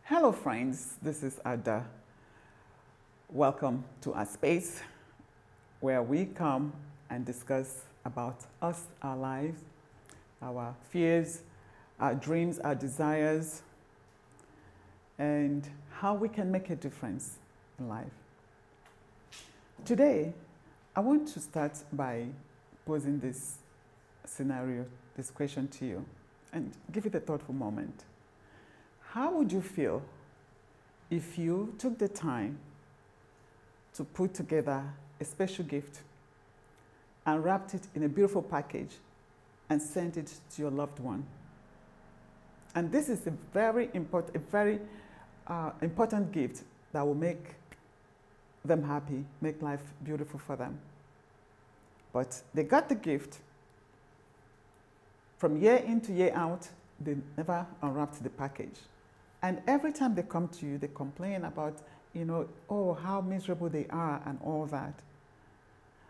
Hello friends, this is Ada. Welcome to our space where we come and discuss about us, our lives, our fears, our dreams, our desires, and how we can make a difference in life. Today, I want to start by posing this scenario, this question to you, and give it a thoughtful moment. How would you feel if you took the time to put together a special gift and wrapped it in a beautiful package and sent it to your loved one? And this is a very important gift that will make them happy, make life beautiful for them. But they got the gift. From year in to year out, they never unwrapped the package. And every time they come to you, they complain about, oh, how miserable they are and all that.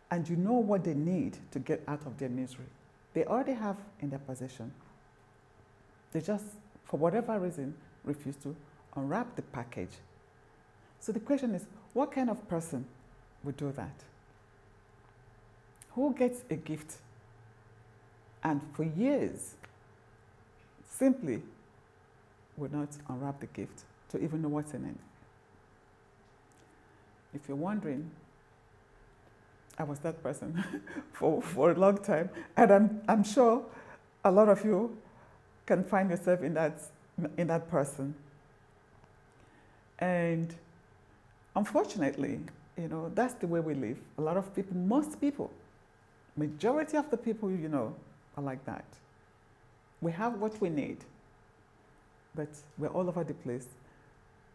And you know what they need to get out of their misery. They already have in their possession. They just, for whatever reason, refuse to unwrap the package. So the question is, what kind of person would do that? Who gets a gift and for years simply would not unwrap the gift to even know what's in it? If you're wondering, I was that person for a long time, and I'm sure a lot of you can find yourself in that person. And unfortunately, that's the way we live. A lot of people, most people, majority of the people are like that. We have what we need, but we're all over the place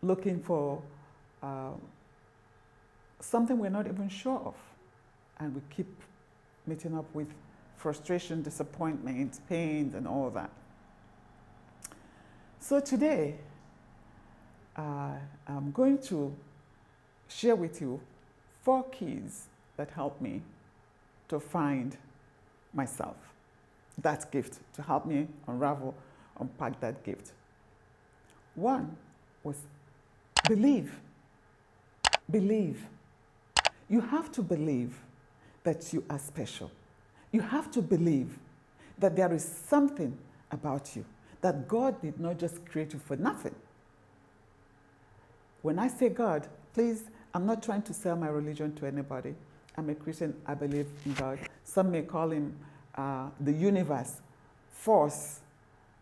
looking for something we're not even sure of. And we keep meeting up with frustration, disappointment, pain, and all that. So today, I'm going to share with you 4 keys that help me to find myself, that gift, to help me unpack that gift. 1 was believe. Believe. You have to believe that you are special. You have to believe that there is something about you, that God did not just create you for nothing. When I say God, please, I'm not trying to sell my religion to anybody. I'm a Christian, I believe in God. Some may call him the universe, force,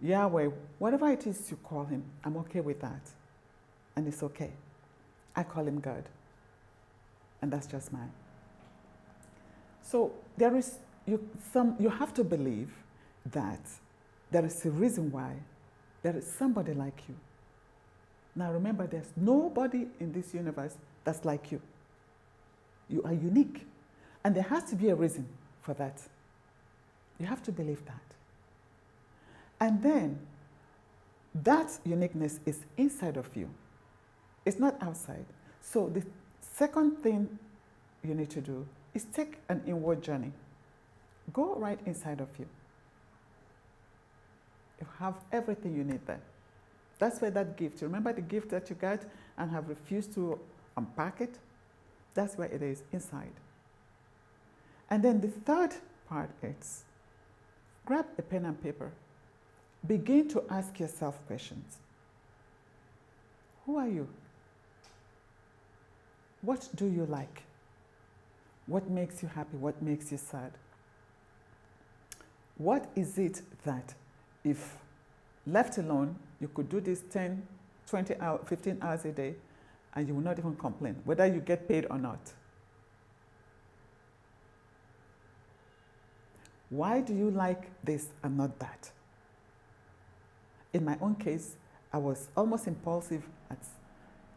Yahweh, whatever it is you call him, I'm okay with that. And it's okay. I call him God. And that's just mine. So you have to believe that there is a reason why there is somebody like you. Now remember, there's nobody in this universe that's like you. You are unique. And there has to be a reason for that. You have to believe that. And then that uniqueness is inside of you. It's not outside. So the second thing you need to do is take an inward journey. Go right inside of you. You have everything you need there. That's where that gift, you remember the gift that you got and have refused to unpack it? That's where it is, inside. And then the third part is, grab a pen and paper. Begin to ask yourself questions. Who are you? What do you like? What makes you happy? What makes you sad? What is it that if left alone, you could do this 10, 20 hours, 15 hours a day, and you will not even complain, whether you get paid or not? Why do you like this and not that? In my own case, I was almost impulsive at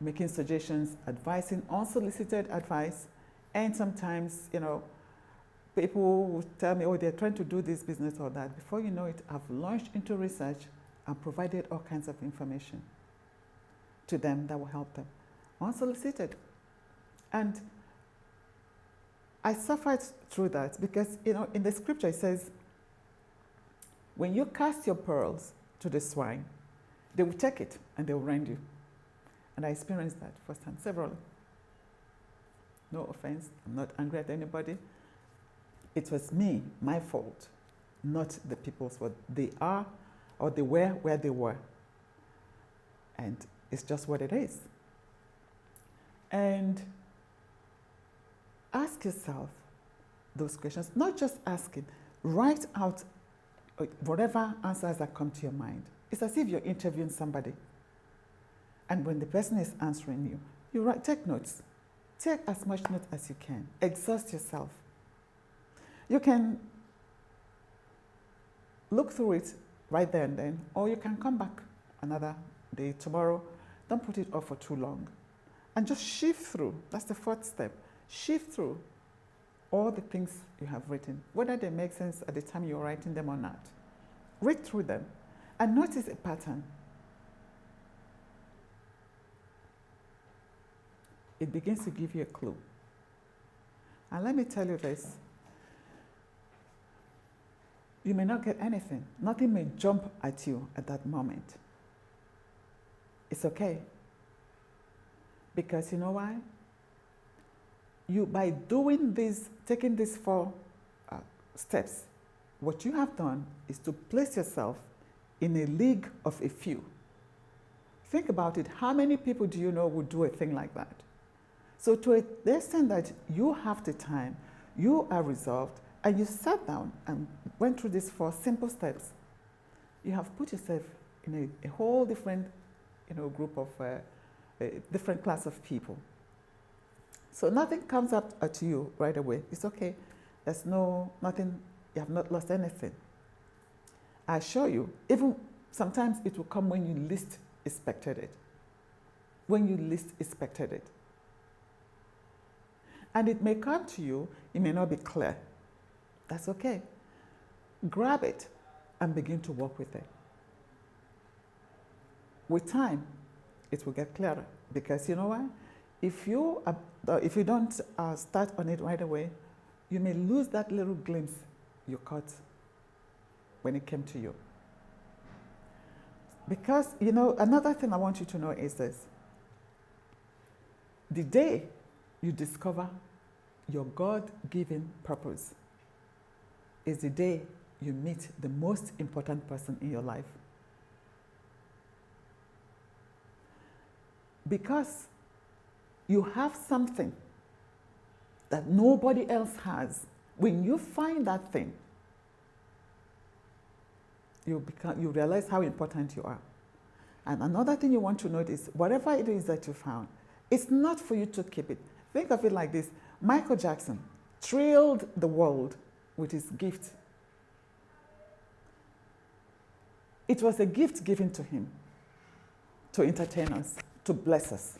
making suggestions, advising, unsolicited advice, and sometimes, people would tell me, oh, they're trying to do this business or that. Before you know it, I've launched into research and provided all kinds of information to them that will help them, unsolicited. And I suffered through that because, in the scripture it says, when you cast your pearls to the swine, they will take it and they will rend you. And I experienced that firsthand, severally. No offense, I'm not angry at anybody. It was me, my fault, not the people's fault. They are, or they were where they were. And it's just what it is. And ask yourself those questions, not just asking, write out whatever answers that come to your mind. It's as if you're interviewing somebody. And when the person is answering you, take notes. Take as much note as you can. Exhaust yourself. You can look through it right there and then, or you can come back another day, tomorrow. Don't put it off for too long. And just shift through. That's the fourth step. Shift through all the things you have written, whether they make sense at the time you're writing them or not. Read through them and notice a pattern. It begins to give you a clue. And let me tell you this. You may not get anything. Nothing may jump at you at that moment. It's okay. Because you know why? By doing this, taking these 4 steps, what you have done is to place yourself in a league of a few. Think about it. How many people do you know would do a thing like that? So to the extent that you have the time, you are resolved, and you sat down and went through these 4 simple steps, you have put yourself in a whole different group of a different class of people. So nothing comes up at you right away. It's okay. There's nothing, you have not lost anything. I assure you, even sometimes it will come when you least expected it. When you least expected it. And it may come to you, it may not be clear. That's okay. Grab it and begin to work with it. With time, it will get clearer. Because you know why? If you don't start on it right away, you may lose that little glimpse you caught when it came to you. Because, another thing I want you to know is this. The day you discover your God-given purpose is the day you meet the most important person in your life. Because you have something that nobody else has. When you find that thing, you realize how important you are. And another thing you want to note is whatever it is that you found, it's not for you to keep it. Think of it like this. Michael Jackson thrilled the world with his gift. It was a gift given to him to entertain us, to bless us.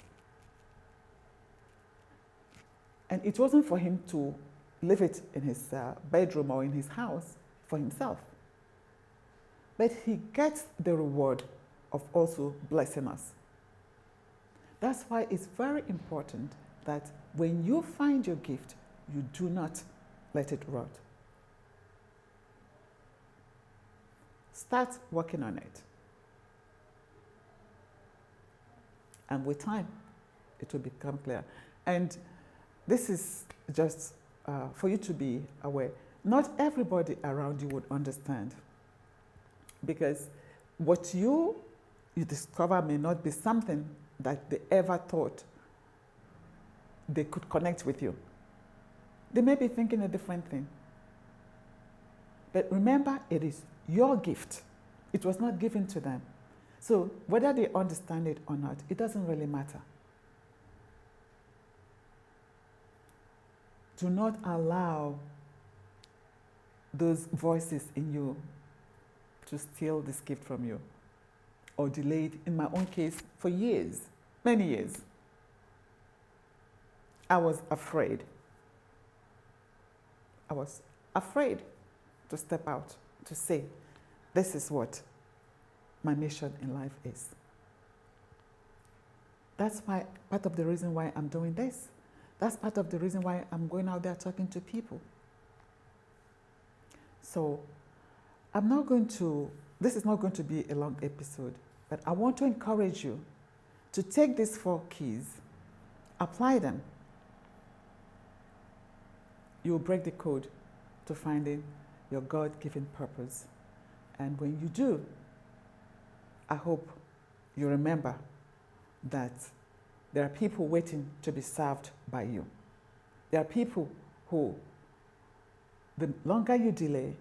And it wasn't for him to leave it in his bedroom or in his house for himself. But he gets the reward of also blessing us. That's why it's very important that when you find your gift, you do not let it rot. Start working on it. And with time, it will become clear. And this is just for you to be aware. Not everybody around you would understand. Because what you discover may not be something that they ever thought they could connect with you. They may be thinking a different thing. But remember, it is your gift. It was not given to them. So whether they understand it or not, it doesn't really matter. Do not allow those voices in you to steal this gift from you or delay it, in my own case, for years, many years. I was afraid. I was afraid to step out, to say, this is what my mission in life is. That's why, part of the reason why I'm doing this. That's part of the reason why I'm going out there talking to people. So, this is not going to be a long episode, but I want to encourage you to take these 4 keys, apply them. You'll break the code to finding your God-given purpose. And when you do, I hope you remember that there are people waiting to be served by you. There are people who, the longer you delay,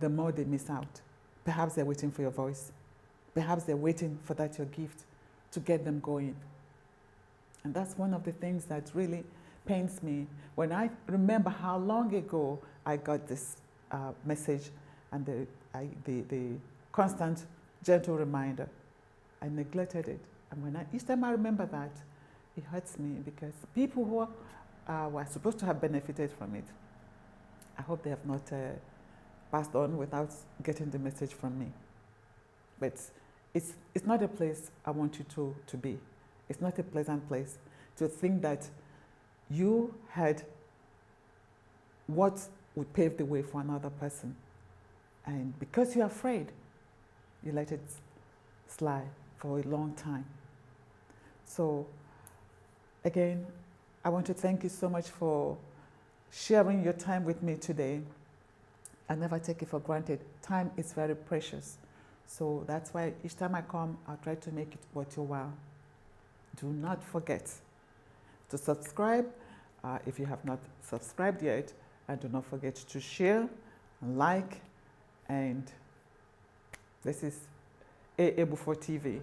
the more they miss out. Perhaps they're waiting for your voice. Perhaps they're waiting for that your gift to get them going. And that's one of the things that really pains me when I remember how long ago I got this message and the constant, gentle reminder. I neglected it. And each time I remember that, it hurts me because people who were supposed to have benefited from it, I hope they have not passed on without getting the message from me. But it's not a place I want you to be. It's not a pleasant place to think that you had what would pave the way for another person. And because you're afraid, you let it slide for a long time. So again, I want to thank you so much for sharing your time with me today. I never take it for granted. Time is very precious. So that's why each time I come, I'll try to make it worth your while. Do not forget to subscribe if you have not subscribed yet, and do not forget to share and like. And this is AA Buffour TV.